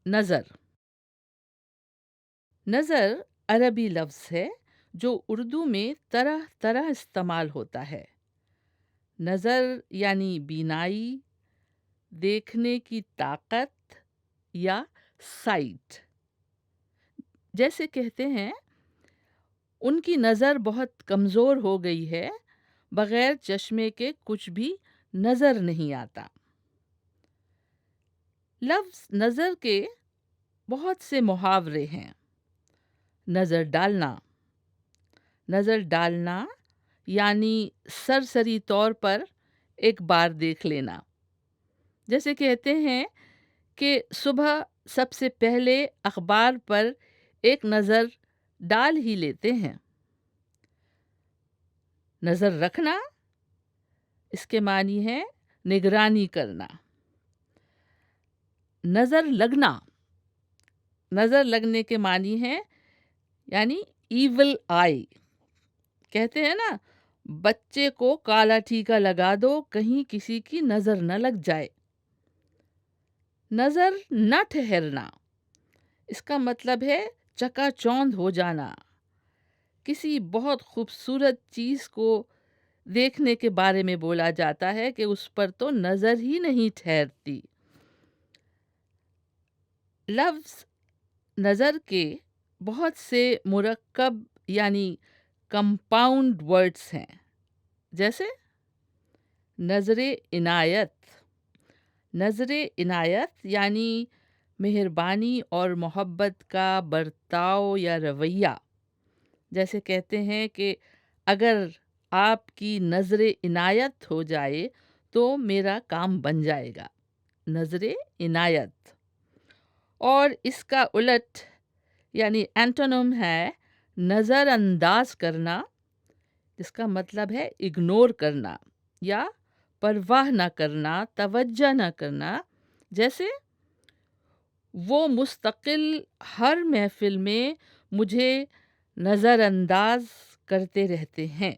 نظر نظر عربی لفظ ہے جو اردو میں طرح طرح استعمال ہوتا ہے۔ نظر یعنی بینائی، دیکھنے کی طاقت یا سائٹ۔ جیسے کہتے ہیں ان کی نظر بہت کمزور ہو گئی ہے، بغیر چشمے کے کچھ بھی نظر نہیں آتا۔ لفظ نظر کے بہت سے محاورے ہیں۔ نظر ڈالنا، نظر ڈالنا یعنی سرسری طور پر ایک بار دیکھ لینا۔ جیسے کہتے ہیں کہ صبح سب سے پہلے اخبار پر ایک نظر ڈال ہی لیتے ہیں۔ نظر رکھنا، اس کے معنی ہے نگرانی کرنا۔ نظر لگنا، نظر لگنے کے معنی ہے یعنی ایول آئی۔ کہتے ہیں نا، بچے کو کالا ٹیکا لگا دو کہیں کسی کی نظر نہ لگ جائے۔ نظر نہ ٹھہرنا، اس کا مطلب ہے چکا چوندھ ہو جانا۔ کسی بہت خوبصورت چیز کو دیکھنے کے بارے میں بولا جاتا ہے کہ اس پر تو نظر ہی نہیں ٹھہرتی۔ لفظ نظر کے بہت سے مرکب یعنی کمپاؤنڈ ورڈز ہیں، جیسے نظر عنایت۔ نظر عنایت یعنی مہربانی اور محبت کا برتاؤ یا رویہ۔ جیسے کہتے ہیں کہ اگر آپ کی نظر عنایت ہو جائے تو میرا کام بن جائے گا۔ نظر عنایت۔ اور اس کا الٹ یعنی اینٹونیم ہے نظر انداز کرنا، جس کا مطلب ہے اگنور کرنا یا پرواہ نہ کرنا، توجہ نہ کرنا۔ جیسے وہ مستقل ہر محفل میں مجھے نظر انداز کرتے رہتے ہیں۔